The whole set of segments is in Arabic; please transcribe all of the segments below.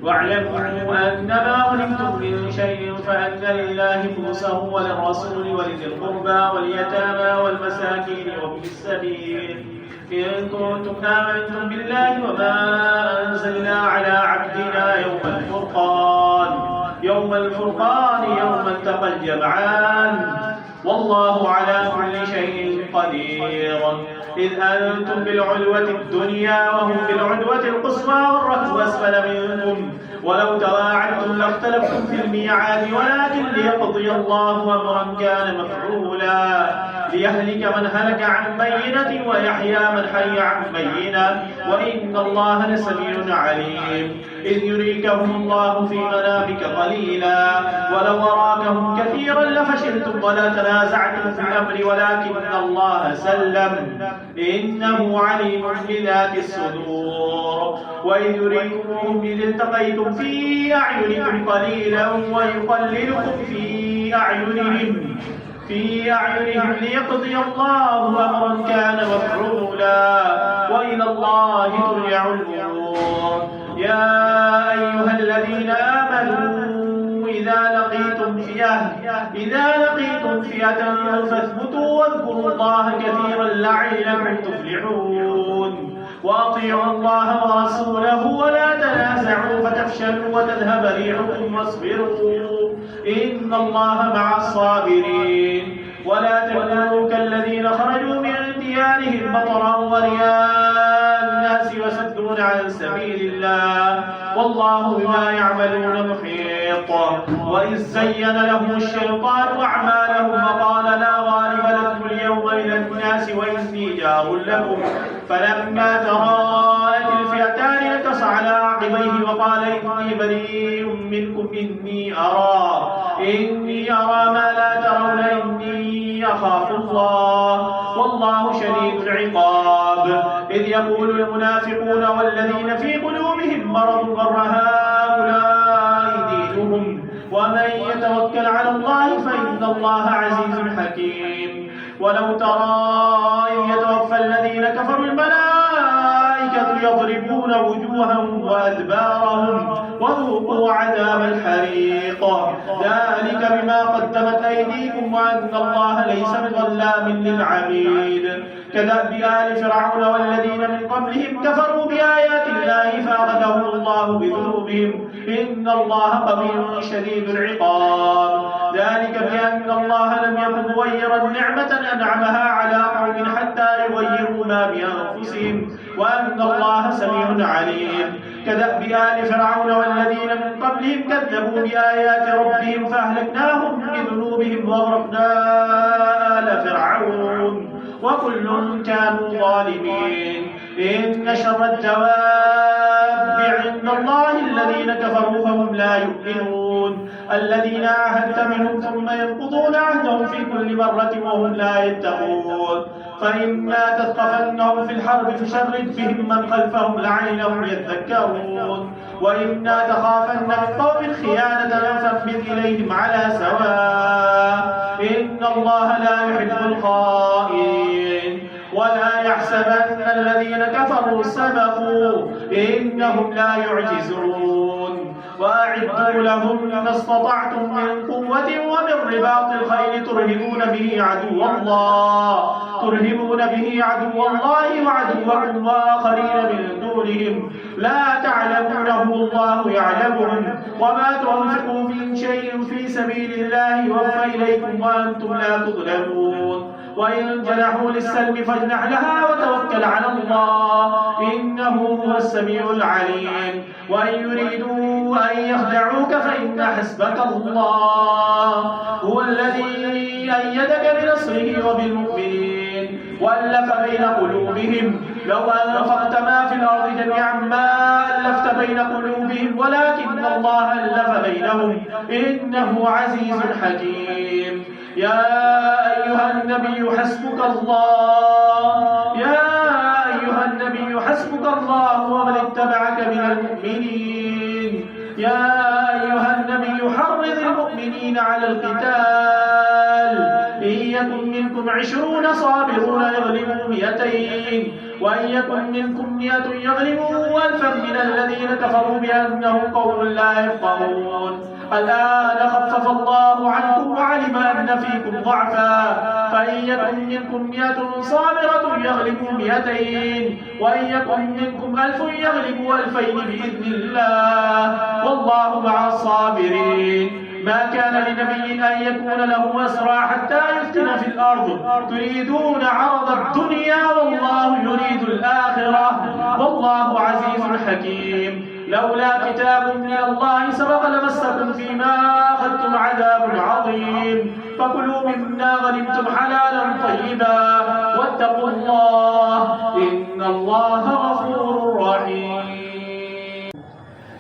واعلموا أنما غنمتم من شيء فأن لله خمسه وللرسول ولذي القربى واليتامى والمساكين وابن السبيل إن كنتم آمنتم بالله وما أنزلنا على عبدنا يوم الفرقان يوم التقى الجمعان والله على كل شيء قدير. إذ أنتم بالعدوة الدنيا وهم بالعدوة القصوى والركب أسفل منكم ولو تواعدتم لاختلفتم في الميعاد ولكن ليقضي الله أمرا كان مفعولا ليهلك من هلك عن بينة ويحيى من حي عن بينة وإن الله لسميع عليم. إذ يريكهم الله في منامك قليلا ولو أراكهم كثيرا لفشلتم ولا تنازعتم في الأمر ولكن الله سلم إنه عليم بذات الصدور. وإذ يريكم إذ التقيتم في أعينكم قليلا ويقللكم في أعينهم ليقضي الله أمرا كان مفعولا وإلى الله ترجع الأمور. يا أيها الذين آمنوا إذا لقيتم فئة فاثبتوا واذكروا الله كثيرا لعلكم تفلحون. وأطيعوا الله ورسوله ولا تنازعوا فتفشلوا وتذهب ريحكم واصبروا إن الله مع الصابرين. ولا تكونوا كالذين خرجوا من ديارهم بطرا ورياء الناس ويصدون عن سبيل الله والله بما يعملون محيط. وإذ زين لهم الشيطان أعمالهم وقال لا غالب لكم اليوم من الناس وإني جار لكم فلما تراءت الفئتان نكص على عقبيه وقال إني بريء منكم إني أرى ما لا ترون إني أخاف الله والله شديد العقاب. إذ يقول المنافقون والذين في قلوبهم مرض غر هؤلاء دينهم ومن يتوكل على الله فإن الله عزيز حكيم. ولو ترى إذ يتوفى الذين كفروا الملائكة يضربون وجوههم وأدبارهم وذوقوا عذاب الحريق ذلك بما قدمت أيديكم وأن الله ليس بظلام للعبيد. كدأب آل فرعون والذين من قبلهم كفروا بآيات الله فأخذهم الله بذنوبهم إن الله قوي شديد العقاب. ذلك بأن الله لم يكن مغيرا نعمة أنعمها على قوم حتى يغيروا ما بأنفسهم وأن الله سميع عليم. كدأب آل فرعون والذين من قبلهم كذبوا بآيات ربهم فأهلكناهم بذنوبهم وأغرقنا آل فرعون وكل كانوا ظالمين. إن شر الدواب عند الله الذين كفروا فهم لا يؤمنون الذين عاهدت منهم ثم ينقضون عهدهم في كل مرة وهم لا يتقون. فإما تثقفنهم في الحرب فشرد بهم من خلفهم لعلهم يذكرون. وإما تخافن من قوم خيانة فانبذ إليهم على سواء إن الله لا يحب الخائنين. ولا يحسبن الذين كفروا سبقوا إنهم لا يعجزون. وأعدوا لهم ما استطعتم من قوة ومن رباط الخيل ترهبون به عدو الله وعدوكم وآخرين من دونهم لا تعلمونهم الله يعلمهم. وما تنفقوا من شيء في سبيل الله يوفى إليكم وأنتم لا تظلمون. وإن جنحوا للسلم فاجنح لها وتوكل على الله إنه هو السميع العليم. وإن يريدوا أن يخدعوك فإن حسبك الله هو الذي أيدك بنصره وبالمؤمنين وألف بين قلوبهم لو أنفقت ما في الأرض جميعا ما ألفت بين قلوبهم ولكن الله ألف بينهم إنه عزيز حكيم. يا أيها النبي حسبك الله ومن اتبعك من المؤمنين. يا أيها النبي حرض المؤمنين على القتال إن يكن منكم 20 صابرون يغلبوا 200 وإن يكن منكم 100 يغلبوا ألفا من الذين كفروا بأنهم قوم لا يفقهون الآن خفف الله عنكم وعلم أن فيكم ضعفا فإن يكن منكم 100 صابرة يغلبوا 200 وإن يكن منكم 1000 يغلبوا 2000 بإذن الله والله مع الصابرين ما كان لنبي أن يكون له أسرى حتى يفتن في الأرض تريدون عرض الدنيا والله يريد الآخرة والله عزيز حكيم لولا كتاب من الله سبق لمسكم فيما أخذتم عذاب عظيم فكلوا مما غنمتم حلالا طيبا واتقوا الله إن الله غفور رحيم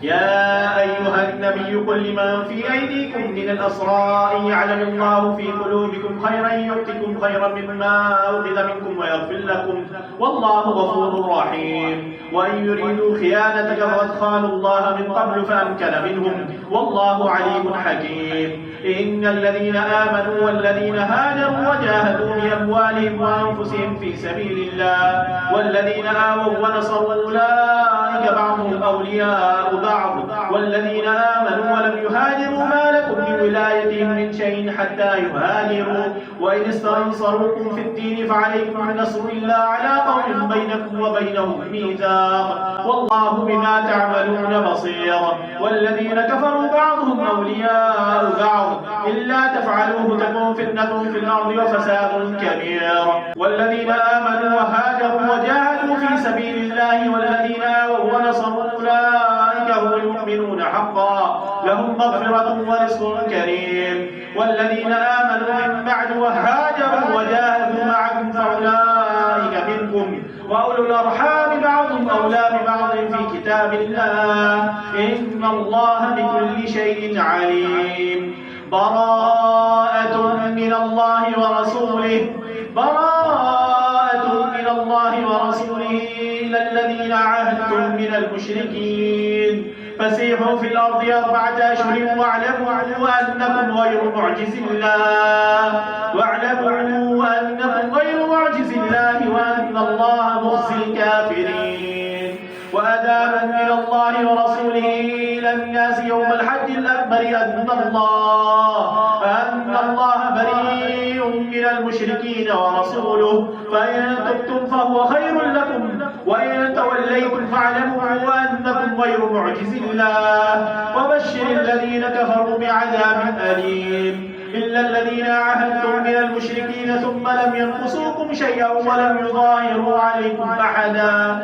يا أيها النبي قل لمن في أيديكم من الأسرى إن يعلم الله في قلوبكم خيرا يؤتكم خيرا مما أخذ منكم ويغفر لكم والله غفور رحيم وإن يريدوا خيانتك فقد خانوا الله من قبل فأمكن منهم والله عليم حكيم إن الذين آمنوا والذين هاجروا وجاهدوا بأموالهم وأنفسهم في سبيل الله والذين آووا ونصروا أولئك بعضهم أولياء بعض والذين آمنوا ولم يهاجروا ما لكم من ولايتهم من شيء حتى يهاجروا وإن استنصروكم في الدين فعليكم النصر إلا على قوم بينكم وبينهم ميثاق والله بما تعملون بصير والذين كفروا بعضهم أولياء بعض إلا تفعلوه تكون فتنة في الأرض وفساد كبير والذين آمنوا وهاجروا وجاهدوا في سبيل الله والذين آووا ونصروا أولئك هم المؤمنون حقا لهم مغفرة ورزق كريم والذين آمنوا من بعد وهاجروا وجاهدوا معكم فأولئك منكم وأولو الأرحام بعضهم أولى ببعض في كتاب الله إن الله بكل شيء عليم براءة من الله ورسوله إلى الذين عاهدتم من المشركين فسيحوا في الأرض 4 أشهر واعلموا أنكم غير معجز الله وأن الله مخزي الكافرين وأذانا من الله ورسوله إلى الناس يوم الحج الأكبر أن الله بريء من المشركين ورسوله فإن تبتم فهو خير لكم وإن توليتم فاعلموا أنكم غير معجز الله وبشر الذين كفروا بعذاب أليم إلا الذين عاهدتم من المشركين ثم لم ينقصوكم شيئا ولم يظاهروا عليكم أحدا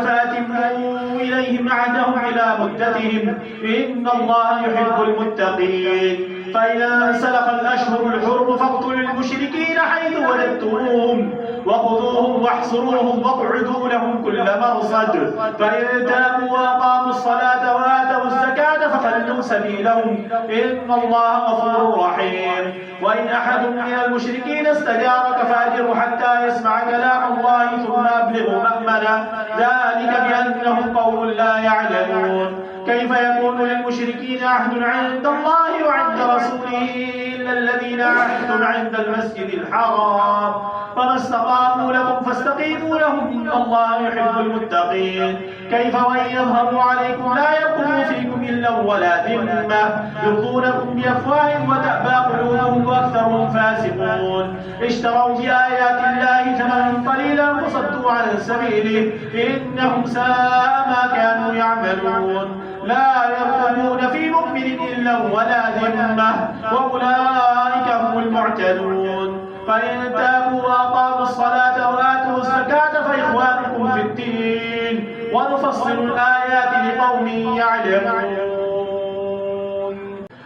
فأتموا إليهم عهدهم إلى مدتهم إن الله يحب المتقين فإذا انسلخ الأشهر الحرم فاقتلوا المشركين حيث وجدتموهم وخذوهم واحصروهم واقعدوا لهم كل مرصد فإن تابوا وأقاموا الصلاة وآتوا الزكاة فخلوا سبيلهم إن الله غفور رحيم وإن أحد من المشركين استجارك فأجره حتى يسمع كلام الله ثم أبلغه مأمنه ذلك بأنهم قوم لا يعلمون كيف يكون للمشركين عهد عند الله وعند رسوله إلا الذين عاهدتم عند المسجد الحرام فما استقاموا لكم فاستقيموا لهم إن الله يحب المتقين كيف وإن يظهروا عليكم لا يرقبوا فيكم إلا ولا ذمة يرضونكم بأفواههم وتأبى قلوبهم وأكثرهم فاسقون اشتروا بآيات الله ثمنا قليلا فصدوا عن سبيله إنهم ساء ما كانوا يعملون لا يرقبون في مؤمن إلا ولا ذمة وأولئك هم المعتدون فإن تابوا وأقاموا الصلاة وآتوا الزكاة فإخوانكم في الدين ونفصل الآيات لقوم يعلمون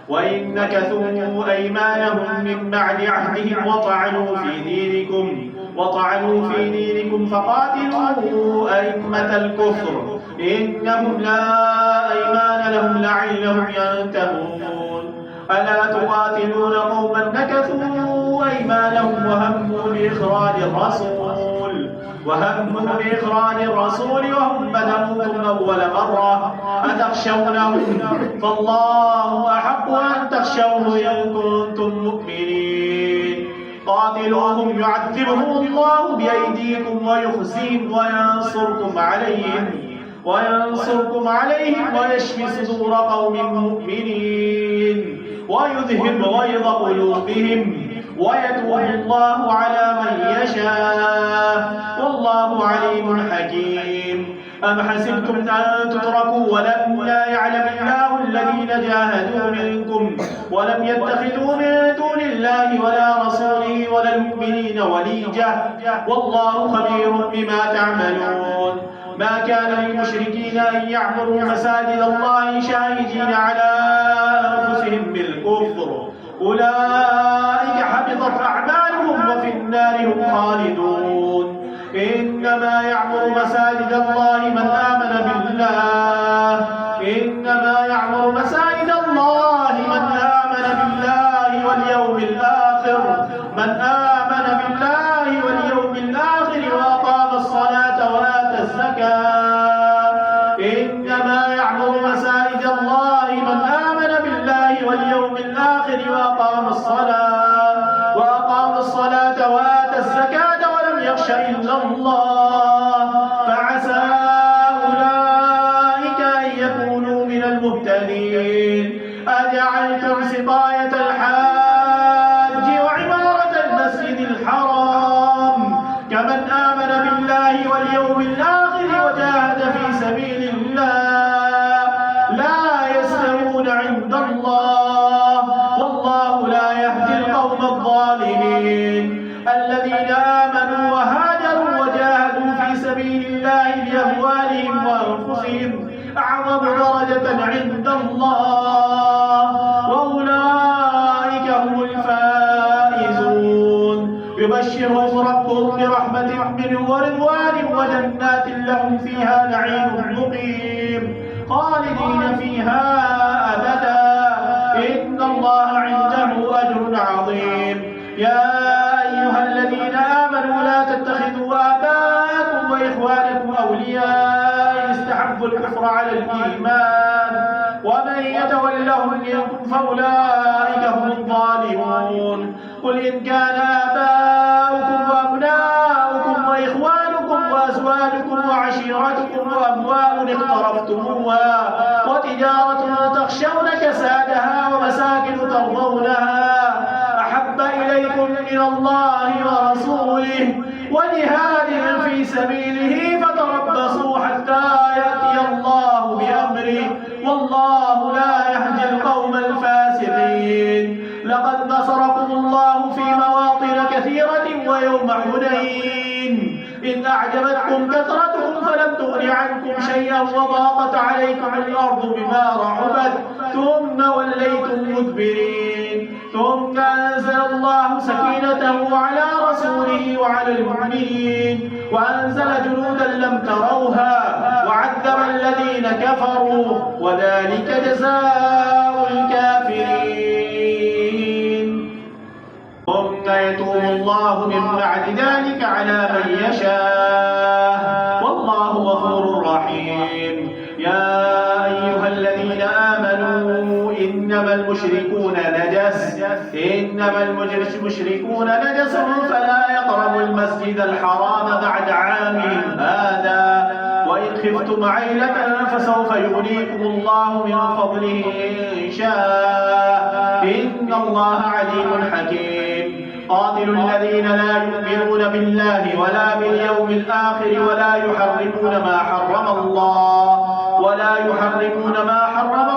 وإن نكثوا أيمانهم من بعد عهدهم وطعنوا في دينكم فقاتلوا أئمة الكفر إنهم لا أيمان لهم لعلهم ينتهون ألا تقاتلون قوما نكثوا أيمانهم وهموا بإخراج الرسول وهم بدأوكم أول مرة أتخشونهم فالله أحق أن تخشوه إن كنتم مؤمنين قاتلوهم يعذبهم الله بأيديكم ويخزيهم وينصركم عليهم ويشفي صدور قوم مؤمنين ويذهب غيظ قلوبهم ويتوب الله على من يشاء والله عليم حكيم. أم حسبتم أن تتركوا ولما يعلم الله الذين جاهدوا منكم ولم يتخذوا من دون الله ولا رسوله ولا المؤمنين وليجة والله خبير بما تعملون. ما كان للمشركين أن يعمروا مساجد الله شاهدين على أنفسهم بالكفر أولئك حبطت أعمالهم وفي النار هم خالدون. إنما يعمر مساجد الله من آمن واليوم الآخر وأقام الصلاة وآتى الزكاة. إنما يعمر مساجد الله من آمن بالله واليوم الآخر وأقام الصلاة وآتى الزكاة ولم يخش إلا الله فعسى أولئك أن يكونوا من المهتدين. أجعلتم سقاية الحاج وعمارة المسجد الحرام كمن آمن بالله واليوم الآخر وجاهد في سبيل الله لا يستوون عند الله والله لا يهدي القوم الظالمين. الذين آمنوا وهاجروا وجاهدوا في سبيل الله بأموالهم وأنفسهم أعظم درجة عند الله وأولئك هم الفائزون. يبشرهم ربهم برحمة منه ورضوان وجنات لهم فيها نعيم مقيم خالدين فيها أبدا إن الله عنده أجر عظيم. يا أيها الذين آمنوا لا تتخذوا آباءكم وإخوانكم أولياء استحبوا الكفر على الإيمان ومن يتولهم منكم فأولئك هم الظالمون. قل إن كان آباؤكم وأبناؤكم وإخوانكم وأزواجكم وعشيرتكم وأموال اقترفتموها وتجارة تخشون كسادها ومساكن ترضونها أحب إليكم من الله ورسوله وجهاد في سبيله فتربصوا حتى يأتي الله بأمره والله لا يهدي القوم الفاسقين. لقد نصركم الله في مواطن كثيرة ويوم حنين إذ أعجبتكم كثرتكم فلم تغن عنكم شيئا وضاقت عليكم الأرض بما رحبت ثم وليتم مدبرين. ثم أنزل الله سكينته على رسوله وعلى المؤمنين وأنزل جنودا لم تروها وعذب الذين كفروا وذلك جزاء الكافرين. ثم يتوب الله من بعد ذلك على من يشاء والله غفور رحيم. يا أيها الذين آمنوا إنما المشركون نجس فلا يقربوا المسجد الحرام بعد عامهم هذا وإن خفتم عيلة فسوف يغنيكم الله من فضله إن شاء إن الله عليم حكيم. قاتلوا الذين لا يؤمنون بالله ولا باليوم الآخر ولا يحرمون ما حرم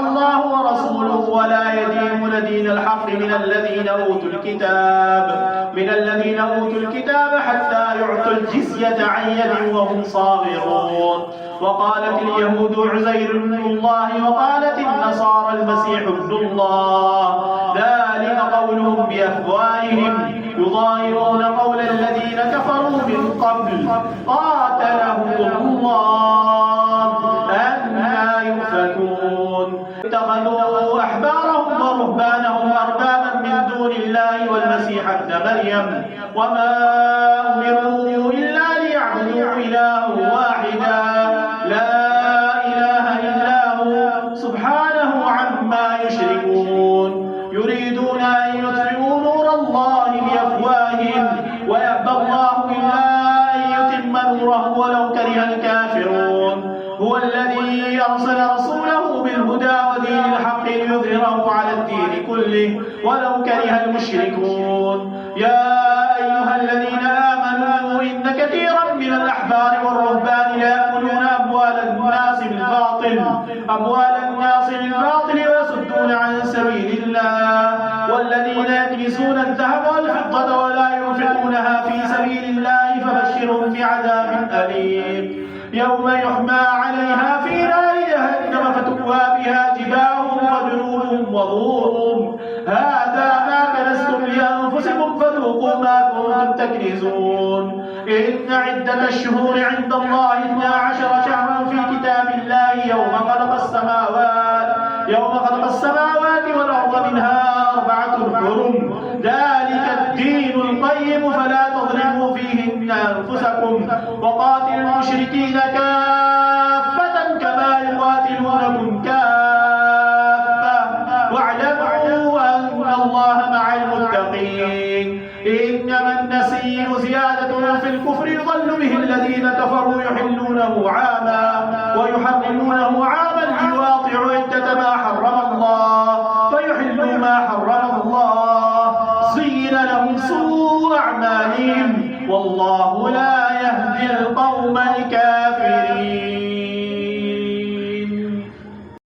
الله ورسوله ولا يدينون دين الحق من الذين أوتوا الكتاب حتى يعطوا الجزية عن يد وهم صاغرون. وقالت اليهود عزير ابن الله وقالت النصارى المسيح ابن الله ذلك قولهم بأفواههم يضاهئون قول الذين كفروا من قبل قاتلهم الله أنى يؤفكون. اتخذوا أحبارهم ورهبانهم أربابا من دون الله والمسيح ابن مريم وما أمروا إلا ليعبدوا إلها واحدا لا إله إلا هو سبحانه عما يشركون. يريدون أن يطفئوا نور الله بأفواههم ليظهره على الدين كله ولو كره المشركون. يا أيها الذين آمنوا إن كثيرا من الأحبار والرهبان ليأكلون أموال الناس بالباطل ويصدون عن سبيل الله، والذين يكنزون الذهب والفضة ولا ينفقونها في سبيل الله فبشرهم بعذاب أليم يوم يحمى عليها في نار جهنم فتكوى بها جباههم وجنوبهم وظهورهم هذا ما كنزتم لأنفسكم فذوقوا ما كنتم تكنزون. إن عدة الشهور عند الله 12 شهرا في كتاب الله يوم خلق السماوات والأرض منها 4 حرم ذلك الدين القيم فلا تظلموا فيهن أنفسكم وقاتلوا المشركين كافة كما يقاتلونكم كافة واعلموا أن الله مع المتقين. إنما النسيء زيادة في الكفر يضل به الذين كفروا يحلونه عاما ويحرمونه عاما ليواطعوا عدة ما حرم الله فيحلوا ما حرم الله زين لهم سوء أعمالهم والله لا يهدي القوم الكافرين.